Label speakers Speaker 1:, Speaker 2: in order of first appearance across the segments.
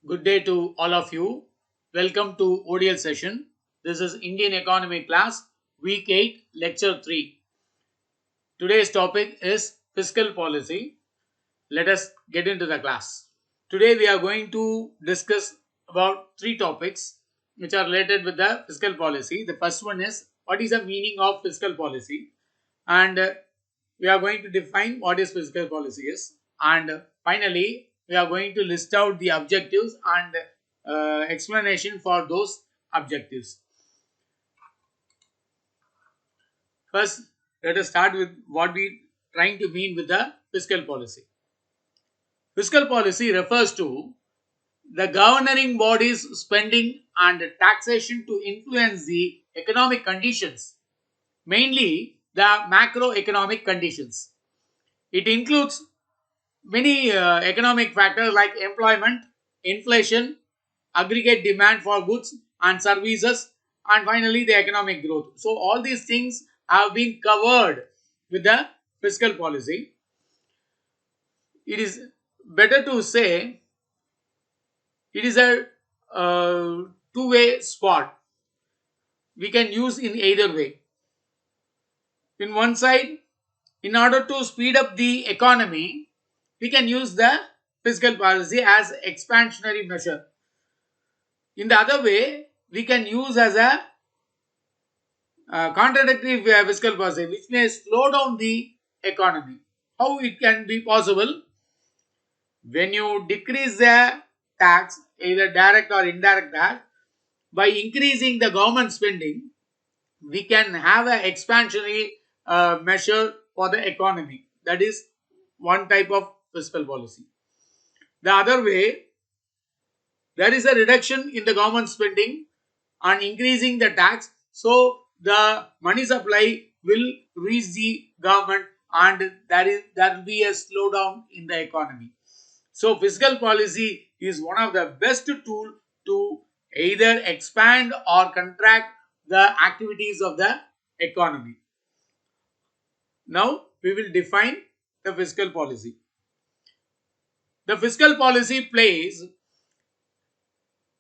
Speaker 1: Good day to all of you. Welcome to ODL session. This is Indian Economy class, week 8, lecture 3. Today's topic is fiscal policy. Let us get into the class. Today we are going to discuss about three topics which are related with the fiscal policy. The first one is what is the meaning of fiscal policy, and we are going to define what is fiscal policy is, and finally we are going to list out the objectives and explanation for those objectives. First, let us start with what we trying to mean with the fiscal policy. Fiscal policy refers to the governing body's spending and taxation to influence the economic conditions, mainly the macroeconomic conditions. It includes many economic factors like employment, inflation, aggregate demand for goods and services, and finally the economic growth. So all these things have been covered with the fiscal policy. It is better to say it is a two-way spot. We can use in either way. In one side, in order to speed up the economy, we can use the fiscal policy as expansionary measure. In the other way, we can use as a contradictory fiscal policy, which may slow down the economy. How it can be possible? When you decrease the tax, either direct or indirect tax, by increasing the government spending, we can have an expansionary measure for the economy. That is one type of fiscal policy. The other way, there is a reduction in the government spending and increasing the tax, so the money supply will reach the government and there will be a slowdown in the economy. So fiscal policy is one of the best tool to either expand or contract the activities of the economy. Now we will define the fiscal policy. The fiscal policy plays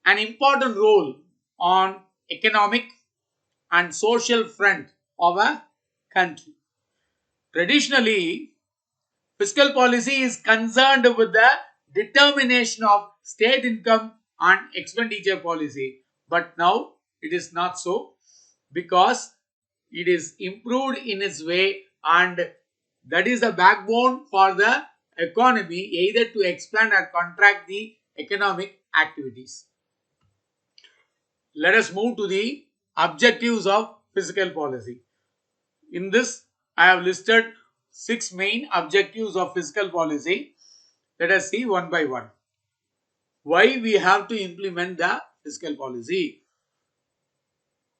Speaker 1: an important role on economic and social front of a country. Traditionally, fiscal policy is concerned with the determination of state income and expenditure policy, but now it is not so, because it is improved in its way, and that is the backbone for the economy, either to expand or contract the economic activities. Let us move to the objectives of fiscal policy. In this, I have listed 6 main objectives of fiscal policy. Let us see one by one. Why we have to implement the fiscal policy?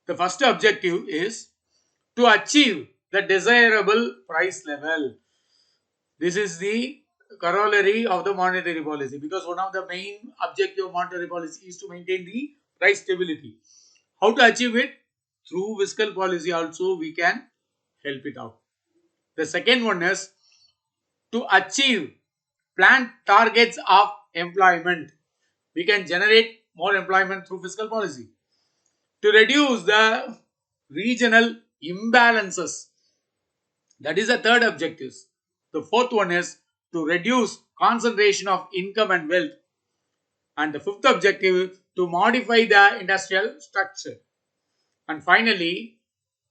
Speaker 1: The first objective is to achieve the desirable price level. This is the corollary of the monetary policy, because one of the main objective of monetary policy is to maintain the price stability. How to achieve it? Through fiscal policy also we can help it out. The second one is to achieve planned targets of employment. We can generate more employment through fiscal policy. To reduce the regional imbalances. That is the third objective. The fourth one is to reduce concentration of income and wealth. And the fifth objective is to modify the industrial structure. And finally,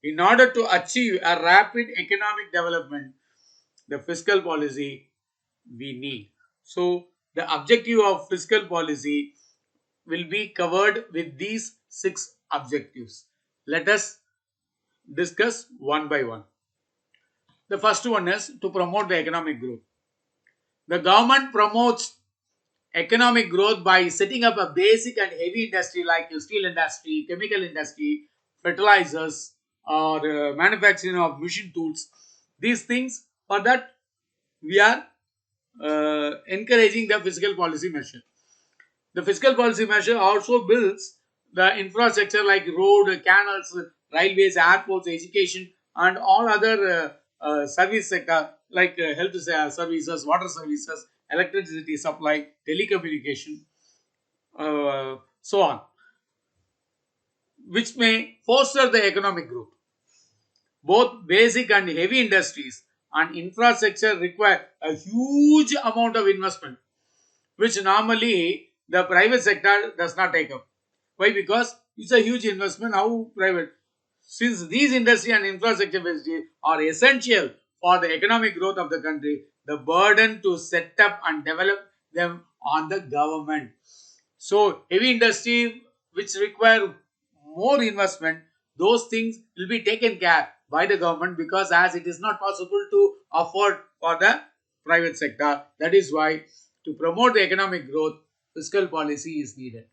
Speaker 1: in order to achieve a rapid economic development, the fiscal policy we need. So, the objective of fiscal policy will be covered with these 6 objectives. Let us discuss one by one. The first one is to promote the economic growth. The government promotes economic growth by setting up a basic and heavy industry like steel industry, chemical industry, fertilizers, or manufacturing of machine tools. These things, for that we are encouraging the fiscal policy measure. The fiscal policy measure also builds the infrastructure like road, canals, railways, airports, education, and all other service sector like health services, water services, electricity supply, telecommunication. so on, which may foster the economic growth. Both basic and heavy industries and infrastructure require a huge amount of investment, which normally the private sector does not take up. Why? Because it's a huge investment. How private? Since these industry and infrastructure facilities are essential for the economic growth of the country, the burden to set up and develop them on the government. So heavy industry which require more investment, those things will be taken care by the government, because as it is not possible to afford for the private sector. That is why to promote the economic growth, fiscal policy is needed.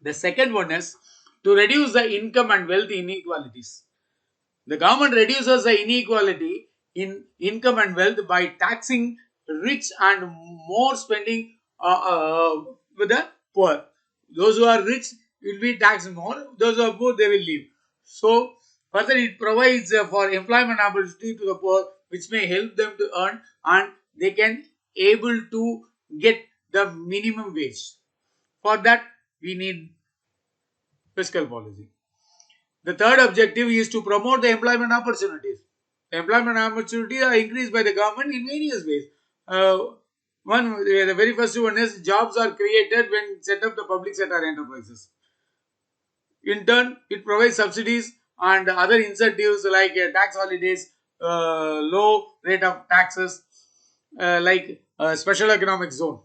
Speaker 1: The second one is to reduce the income and wealth inequalities. The government reduces the inequality in income and wealth by taxing rich and more spending with the poor. Those who are rich will be taxed more, those who are poor they will leave. So further it provides for employment opportunity to the poor, which may help them to earn, and they can able to get the minimum wage. For that we need fiscal policy. The third objective is to promote the employment opportunities. The employment opportunities are increased by the government in various ways. The very first one is jobs are created when set up the public sector enterprises. In turn, it provides subsidies and other incentives like tax holidays, low rate of taxes, like special economic zone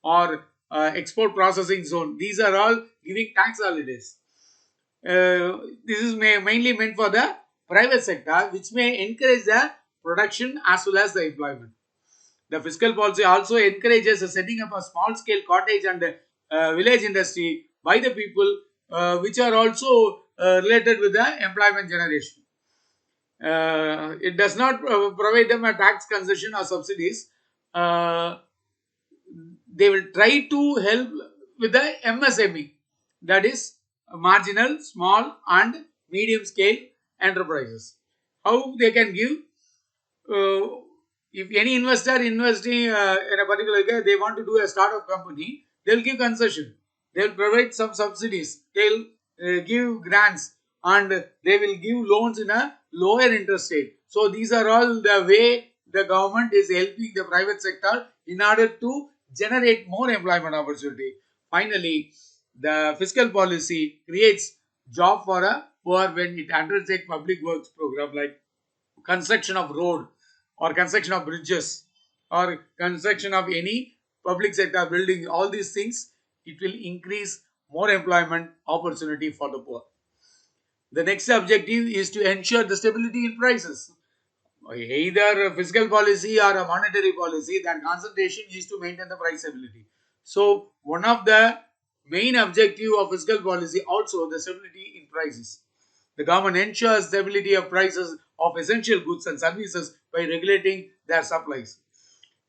Speaker 1: or export processing zone. These are all giving tax holidays. This is mainly meant for the private sector, which may encourage the production as well as the employment. The fiscal policy also encourages the setting up a small scale cottage and village industry by the people, which are also related with the employment generation. It does not provide them a tax concession or subsidies. They will try to help with the MSME, that is marginal, small and medium scale enterprises. How they can give? uh, if any investor investing in a particular area, they want to do a startup company, they'll give concession, they'll provide some subsidies, they'll give grants, and they will give loans in a lower interest rate. So these are all the way the government is helping the private sector in order to generate more employment opportunity. Finally, the fiscal policy creates job for a poor when it undertakes public works program like construction of road or construction of bridges or construction of any public sector building. All these things, it will increase more employment opportunity for the poor. The next objective is to ensure the stability in prices. Either a fiscal policy or a monetary policy, that concentration is to maintain the price stability. So one of the main objective of fiscal policy also the stability in prices. The government ensures stability of prices of essential goods and services by regulating their supplies.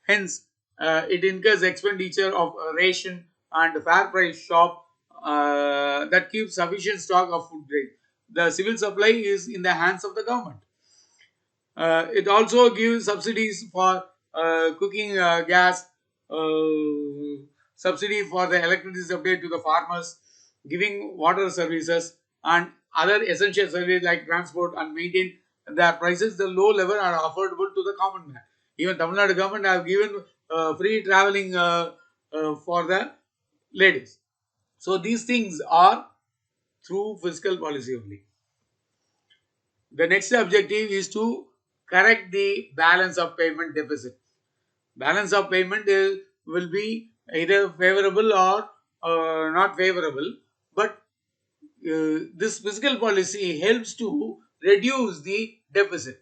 Speaker 1: Hence, it incurs expenditure of ration and fair price shop that keeps sufficient stock of food grain. The civil supply is in the hands of the government. It also gives subsidies for cooking gas, subsidy for the electricity supply to the farmers, giving water services and other essential services like transport, and maintain their prices the low level are affordable to the common man. Even Tamil Nadu government have given free traveling for the ladies. So these things are through fiscal policy only. The next objective is to correct the balance of payment deficit. Balance of payment will be either favorable or not favorable, but this fiscal policy helps to reduce the deficit.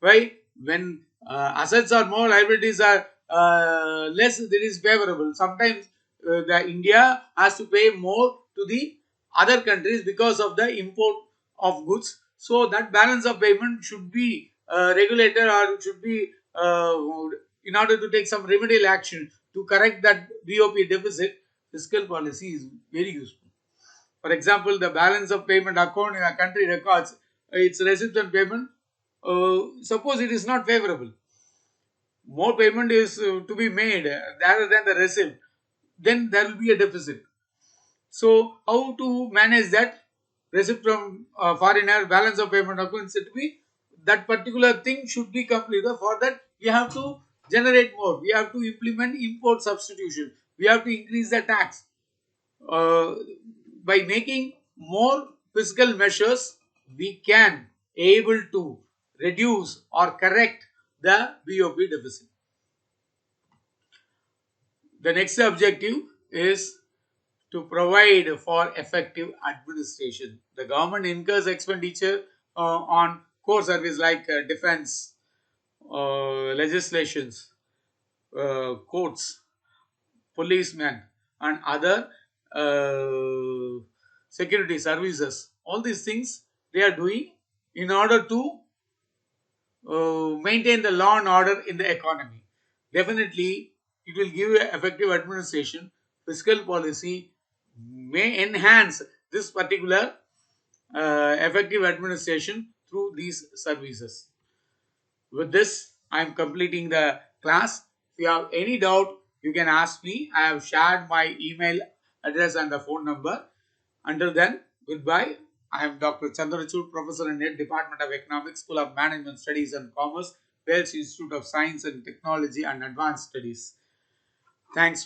Speaker 1: Why? When assets are more, liabilities are less, that is favorable. Sometimes the India has to pay more to the other countries because of the import of goods. So that balance of payment should be regulated, or should be in order to take some remedial action to correct that BOP deficit. Fiscal policy is very useful. For example, the balance of payment account in a country records its receipt and payment. Suppose it is not favorable, more payment is to be made rather than the receipt. then there will be a deficit. So how to manage that? Receipt from foreigner, balance of payment account should be, that particular thing should be completed. For that we have to generate more. We have to implement import substitution. We have to increase the tax. Uh, by making more fiscal measures, we can able to reduce or correct the BOP deficit. The next objective is to provide for effective administration. The government incurs expenditure on core service like defense, legislations, courts, policemen, and other security services. All these things they are doing in order to maintain the law and order in the economy. Definitely, it will give a effective administration. Fiscal policy may enhance this particular effective administration through these services. With this, I am completing the class. If you have any doubt, you can ask me. I have shared my email address and the phone number. Until then, goodbye. I am Dr. Chandrachud, Professor in Head Department of Economics, School of Management Studies and Commerce, Wales Institute of Science and Technology and Advanced Studies. Thanks for